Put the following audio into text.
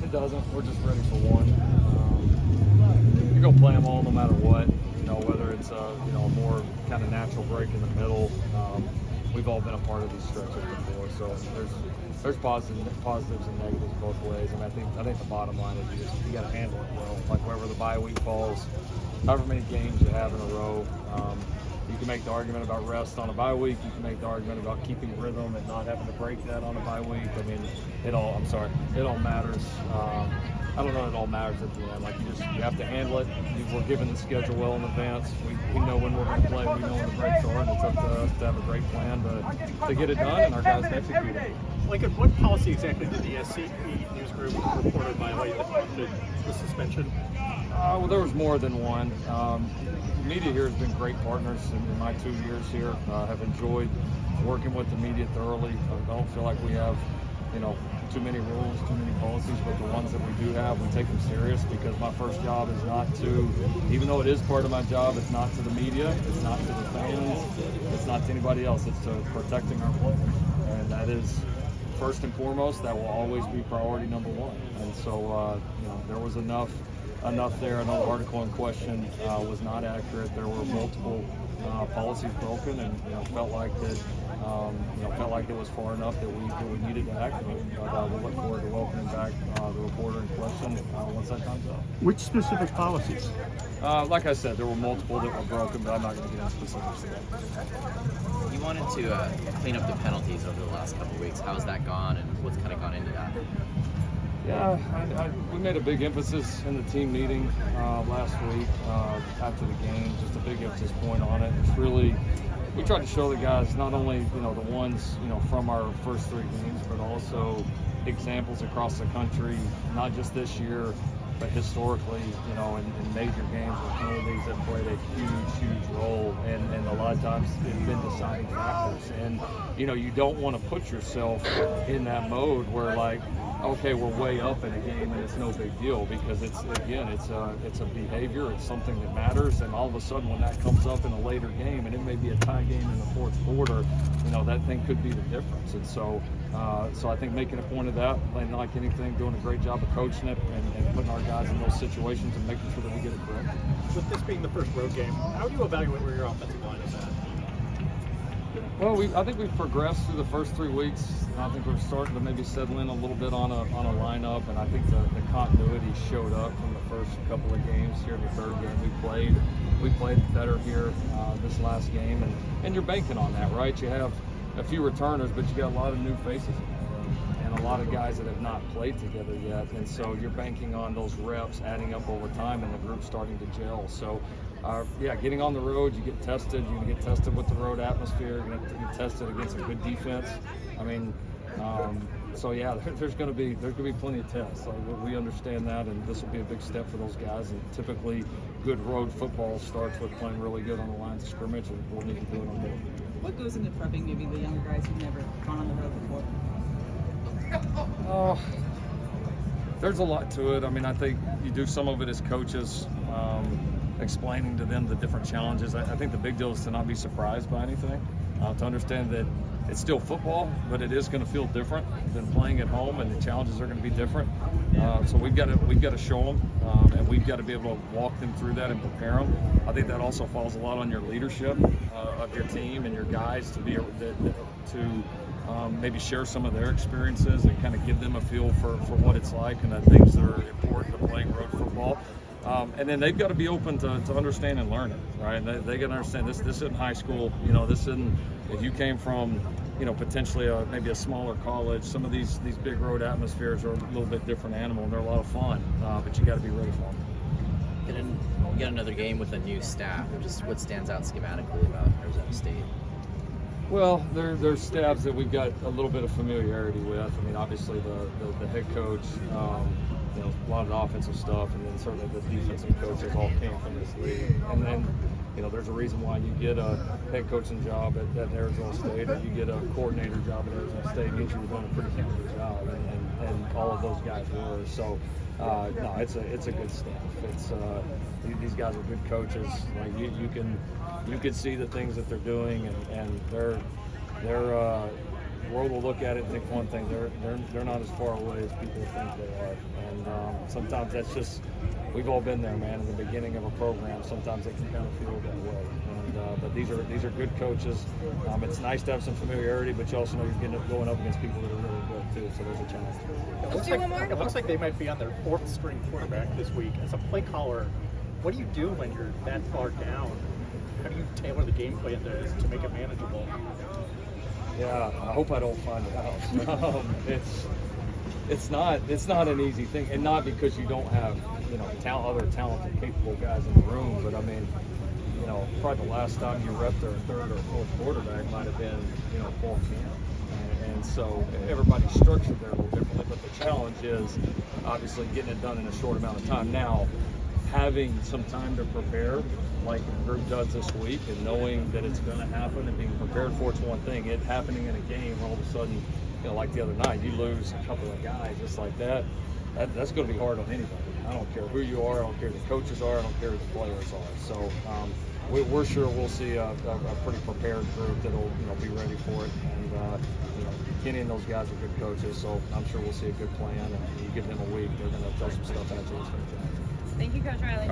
It doesn't. We're just ready for one. You're gonna play them all no matter what. Whether it's a more kind of natural break in the middle. We've all been a part of these stretches before, so there's positives and negatives both ways. And I think the bottom line is you got to handle it well. Like wherever the bye week falls, however many games you have in a row. You can make the argument about rest on a bye week. You can make the argument about keeping rhythm and not having to break that on a bye week. I mean, it all matters. I don't know that it all matters at the end. Like you have to handle it. We're given the schedule well in advance. We know when we're going to play. We know when the breaks are, and it's up to us to have a great plan to get it done, and our guys to execute it. Like, what policy exactly did the USC news group report on violate the suspension? Well, there was more than one. Media here has been great partners in my 2 years here. Have enjoyed working with the media thoroughly. I don't feel like we have, too many rules, too many policies, but the ones that we do have, we take them serious because my first job is not to, even though it is part of my job, it's not to the media, it's not to the fans, it's not to anybody else, it's to protecting our players. And that is, first and foremost, that will always be priority number one. And so, there was enough there. I know the article in question was not accurate. There were multiple policies broken, and felt like it was far enough that we needed to act. But we'll look forward to welcoming back the reporter in question once that comes up. Which specific policies? Like I said, there were multiple that were broken, but I'm not going to get into specifics today. You wanted to clean up the penalties over the last couple of weeks. How's that gone, and what's kind of gone into that? Yeah, we made a big emphasis in the team meeting last week after the game, just a big emphasis point on it. It's really, we tried to show the guys not only, the ones, from our first 3 games, but also examples across the country, not just this year, but historically, in major games where penalties have played a huge role, and a lot of times it's been deciding factors. And, you don't want to put yourself in that mode where, like, okay, we're way up in a game and it's no big deal, because it's a behavior, it's something that matters, and all of a sudden when that comes up in a later game, and it may be a tie game in the fourth quarter, that thing could be the difference. And so I think making a point of that, playing like anything, doing a great job of coaching it and putting our guys in those situations and making sure that we get it correct. With this being the first road game, how do you evaluate where your offensive line is at? Well, I think we've progressed through the first 3 weeks. I think we're starting to maybe settle in a little bit on a lineup, and I think the continuity showed up from the first couple of games here in the third game. We played better here this last game, and you're banking on that, right? You have a few returners, but you got a lot of new faces and a lot of guys that have not played together yet, and so you're banking on those reps adding up over time and the group starting to gel. So getting on the road, you get tested. You're gonna get tested with the road atmosphere. You're gonna get tested against a good defense. I mean, there's gonna be plenty of tests. We understand that, and this will be a big step for those guys. And typically, good road football starts with playing really good on the lines of scrimmage, and we'll need to do it on both. What goes into prepping maybe the younger guys who've never gone on the road before? There's a lot to it. I mean, I think you do some of it as coaches. Explaining to them the different challenges. I think the big deal is to not be surprised by anything, to understand that it's still football, but it is going to feel different than playing at home, and the challenges are going to be different. So we've got to show them, and we've got to be able to walk them through that and prepare them. I think that also falls a lot on your leadership of your team and your guys to be able to maybe share some of their experiences and kind of give them a feel for what it's like and the things that are important to playing road football. And then they've got to be open to understand and learn it, right? They got to understand this isn't high school. This isn't, if you came from, potentially maybe a smaller college, some of these big road atmospheres are a little bit different animal, and they're a lot of fun, but you got to be ready for them. You get another game with a new staff. Just what stands out schematically about Arizona State? Well, there's staffs that we've got a little bit of familiarity with. I mean, obviously the head coach, a lot of the offensive stuff, and then certainly the defensive coaches all came from this league. And then, there's a reason why you get a head coaching job at Arizona State, or you get a coordinator job at Arizona State. It means you were doing a pretty good job, and all of those guys were. So, no, it's a good staff. It's these guys are good coaches. Like you can see the things that they're doing, and they're the world will look at it and think one thing. They're not as far away as people think they are. And sometimes that's just, we've all been there, man. In the beginning of a program, sometimes it can kind of feel that way. And but these are good coaches. It's nice to have some familiarity, but you also know you're going up against people that are really good too. So there's a challenge. It looks like they might be on their fourth string quarterback this week. As a play caller, what do you do when you're that far down? How do you tailor the game plan to make it manageable? Yeah, I hope I don't find it out. It's not an easy thing, and not because you don't have other talented, capable guys in the room, but I mean, probably the last time you repped their third or fourth quarterback might have been fall camp, and so everybody's structured there a little differently. But the challenge is obviously getting it done in a short amount of time. Now, having some time to prepare, like the group does this week, and knowing that it's going to happen and being prepared for it's one thing. It happening in a game, all of a sudden, like the other night, you lose a couple of guys just like that. That's going to be hard on anybody. I don't care who you are. I don't care who the coaches are. I don't care who the players are. So we're sure we'll see a pretty prepared group that'll be ready for it. And Kenny and those guys are good coaches, so I'm sure we'll see a good plan. And you give them a week, they're going to throw some stuff at you. Thank you, Coach Riley.